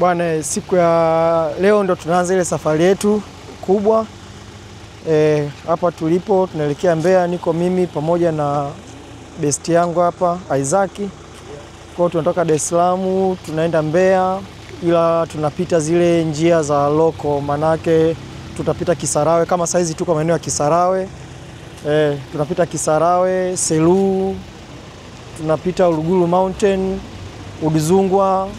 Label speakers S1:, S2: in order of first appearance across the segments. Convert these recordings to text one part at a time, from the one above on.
S1: Bwana, siku ya leo ndo tunaanza ile safari yetu kubwa. Hapa tulipo tunaelekea Mbeya, niko mimi pamoja na besti yangu hapa Isaac. Kwa tunatoka Dar es Salaam tunaenda Mbeya, ila tunapita zile njia za loko, manake tutapita Kisarawe. Kama saizi tuko maeneo ya Kisarawe. Tunapita Kisarawe, Selu, tunapita Uluguru Mountain, Udzungwa,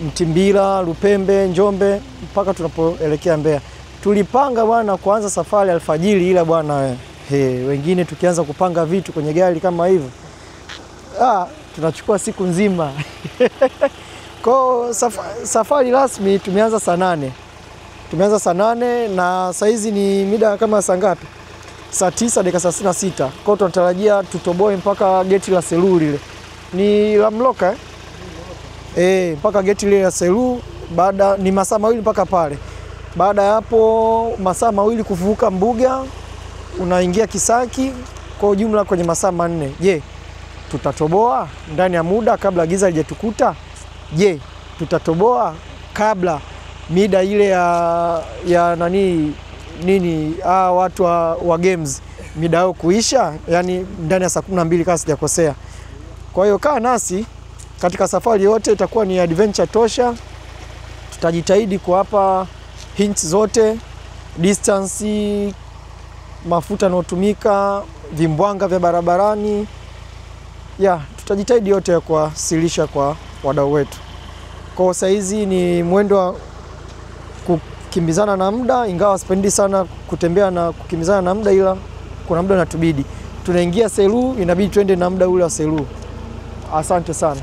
S1: Mtimbira, Lupembe, Njombe mpaka tunapoelekea Mbeya. Tulipanga bwana kuanza safari alfajiri, ila bwana wengine tukianza kupanga vitu kwenye gari kama hivyo tunachukua siku nzima. Kwa safari rasmi tumeanza saa 8. Tumeanza saa 8 na saizi ni mida kama saa ngapi? Saa 9 dakika 36. Kwa tunatarajia tutoboe mpaka geti la Selu lile. Ni la Mloka mpaka geti lile la Selu, baada ni masaa 2 mpaka pale. Baada ya hapo masaa 2 kuvuka Mbuga, unaingia Kisaki, kwa jumla kwenye masaa 4. Je, tutatoboa ndani ya muda kabla giza lijatukuta? Je, tutatoboa kabla mida ile ya nini watu wa games mida yao kuisha, yani ndani ya saa 12 kama sijakosea. Kwa hiyo kaa nasi katika safari yote, itakuwa ni adventure tosha. Tutajitahidi kuwapa hints zote, distance, mafuta yanayotumika, vimbwanga vya barabarani. Tutajitahidi yote ya kuwasilisha kwa wadau wetu. Kwa saizi ni mwendo wa kukimbizana na muda, ingawa sipendi sana kutembea na kukimbizana na muda, ila kuna muda natubidi. Tunaingia Selu, inabidi twende na muda ule wa Selu. Asante sana.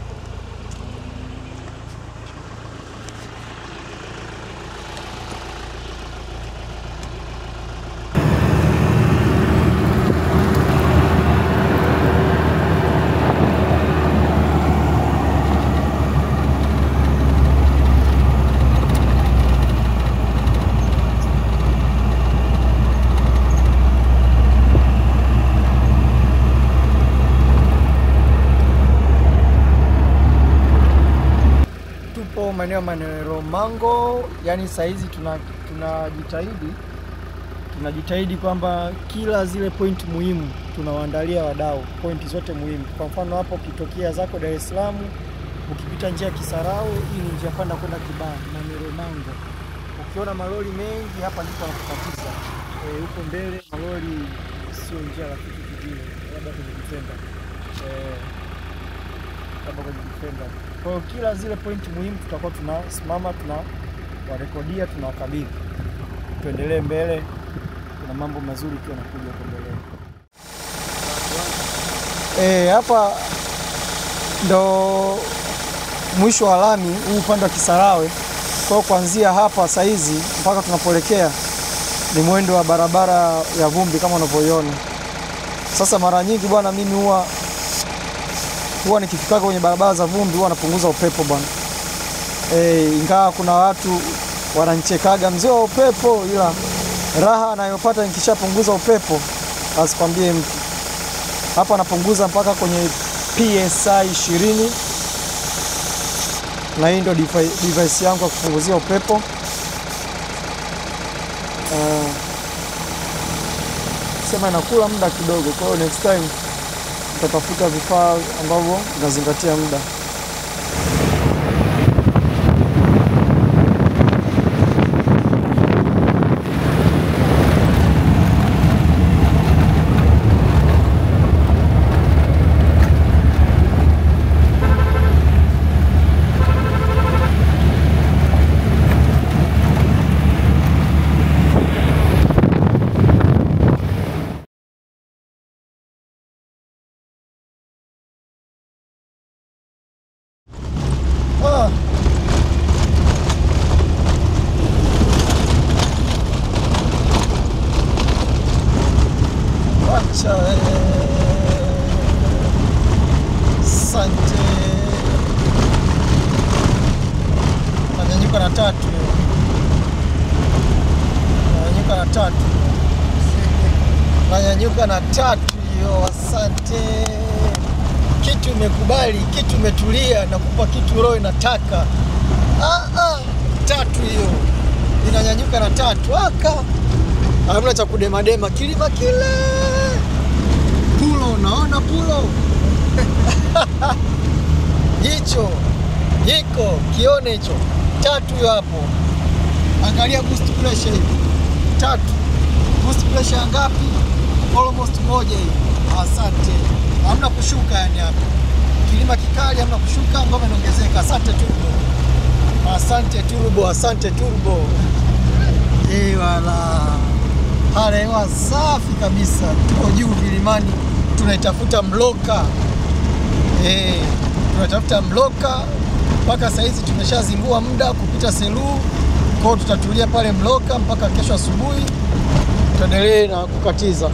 S1: Maeneo Mango, yani saizi tunajitahidi kwamba kila zile point muhimu tunawaandalia wadau, point zote muhimu. Kwa mfano hapo ukitokea zako Dar es Salaam, ukipita njia Kisarawe, hii ni njia kwenda Kibaha, Maeneo Mango. Ukiona malori mengi hapa ndipo wanakukatiza. Huko mbele malori sio njia rafiki kijini, labda kujifenda. Kwa hiyo kila zile point muhimu tutakuwa tunasimama, tunawarekodia, tunawakabidhi. Tuendelee mbele, kuna mambo mazuri pia yanakuja kwa mbele. Hapa ndo mwisho wa lami huu upande wa Kisarawe. Kwa kuanzia hapa saizi mpaka tunapoelekea ni mwendo wa barabara ya vumbi kama unavyoiona. Sasa mara nyingi bwana, mimi huwa nikifika kwenye barabara za vumbi huwa napunguza upepo bwana. Ingawa kuna watu wananichekaga mzee wa upepo, ila raha anayopata nikishapunguza upepo asikwambie mtu. Hapa napunguza mpaka kwenye PSI 20. Na hii ndio device yangu ya kupunguzia upepo. Sema inakula muda kidogo, kwa hiyo next time tutatafuta vifaa ambavyo vinazingatia muda. Asante. Nanyanyuka na tatu. Nanyanyuka na tatu hiyo. Asante. Kitu umekubali, kitu umetulia, nakupa kitu roho inataka. Tatu hiyo. Inanyanyuka na tatu. Hamna cha kudemadema, kilima kile. Pulo, naona pulo. Hicho. Hiko, kione hicho. Tatu hiyo hapo. Angalia boost pressure hivi. Tatu. Boost pressure ngapi? Almost moja hivi. Asante. Hamna kushuka yani hapo. Kilima kikali hamna kushuka, ngoma inaongezeka. Asante turbo. Asante turbo, asante turbo. Wala. Hale hewa safi kabisa. Tuko juu vilimani, tunaitafuta Mloka. Tunatafuta Mloka. Mpaka saizi tumeshazingua muda kupita Selous. Kwa tutatulia pale Mloka mpaka kesho asubuhi. Tuendelee na kukatiza.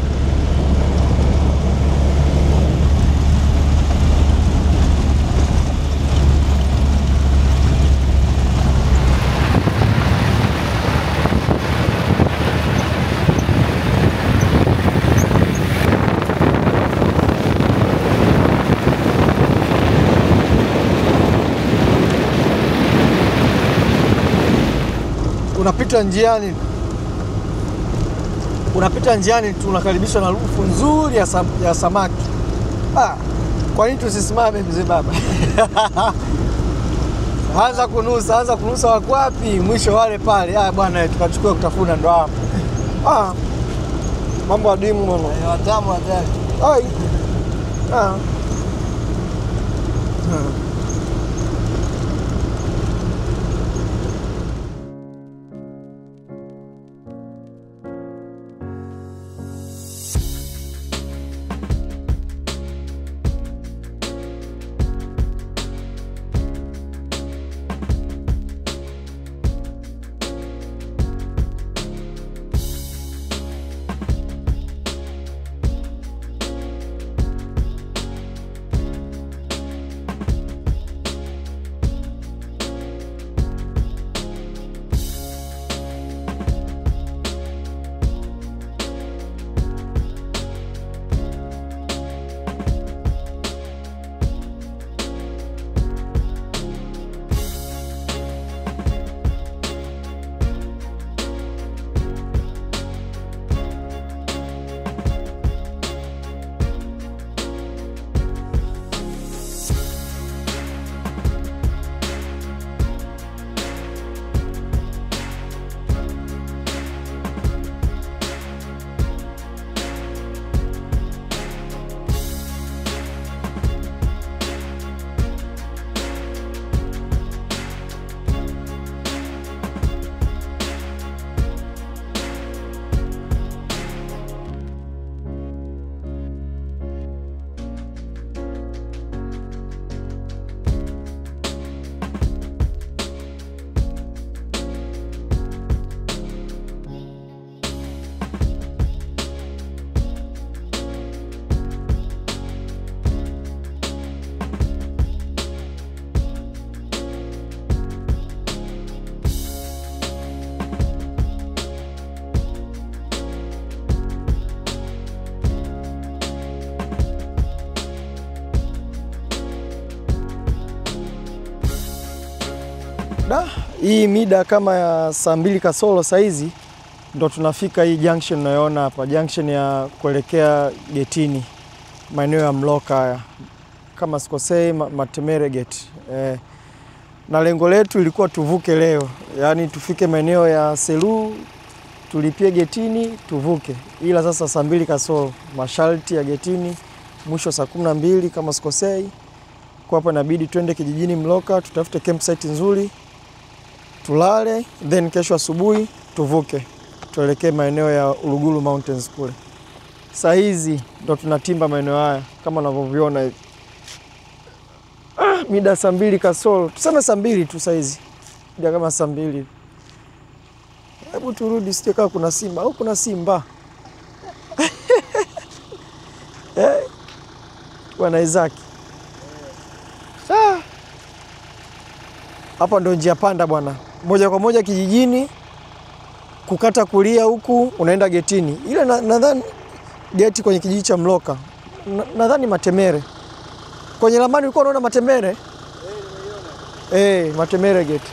S1: Unapita njiani tunakaribishwa na harufu nzuri ya samaki. Kwa nini tusisimame mzee baba? Anza kunusa wako wapi? Mwisho wale pale. Bwana tukachukua kutafuna ndo hapo. Mambo adimu mama. Watamu hatari. Hii mida kama ya saa 2 kasoro saizi ndo tunafika hii junction unayoona hapa, junction ya kuelekea getini, maeneo ya Mloka haya, kama sikosei Matemere gate. Na lengo letu ilikuwa tuvuke leo, yani tufike maeneo ya Selous, tulipie getini tuvuke. Ila sasa saa 2 kasoro masharti ya getini mwisho saa 12 kama sikosei. Kwa hapa inabidi twende kijijini Mloka, tutafute campsite nzuri, tulale, then kesho asubuhi tuvuke tuelekee maeneo ya Uluguru Mountains kule. Saa hizi ndo tunatimba maeneo haya kama unavyoviona hivi. Mida saa 2 kasoro, tuseme saa 2 tu saa hizi. Mida kama saa 2. Hebu turudi sije kama kuna simba au kuna simba. Bwana Isaki. Hapa ndo njia panda bwana. Moja kwa moja kijijini, kukata kulia huku unaenda getini. Ile nadhani geti kwenye kijiji cha Mloka. Nadhani Matemere. Kwenye ramani ulikuwa unaona Matemere? Matemere gate.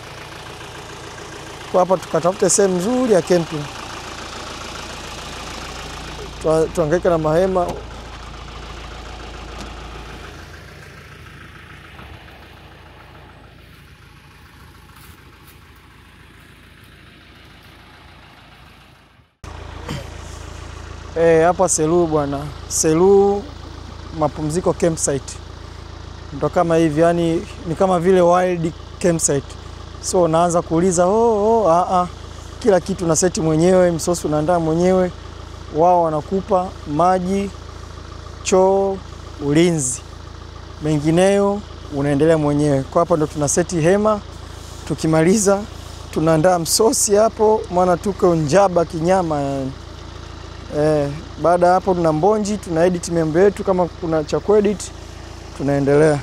S1: Kwa hapa tukatafute sehemu nzuri ya camping. Tuhangaika na mahema. Hapa Selous bwana. Selous mapumziko campsite. Ndo kama hivi, yani ni kama vile wild campsite. So unaanza kuuliza kila kitu na seti mwenyewe, msosi unaandaa mwenyewe, wao wanakupa maji, choo, ulinzi. Mengineyo unaendelea mwenyewe. Kwa hapa ndo tuna seti hema, tukimaliza tunaandaa msosi hapo, maana tuko njaba kinyama yani. Baada hapo tuna mbonji, tuna edit member yetu kama kuna cha kuedit, tunaendelea.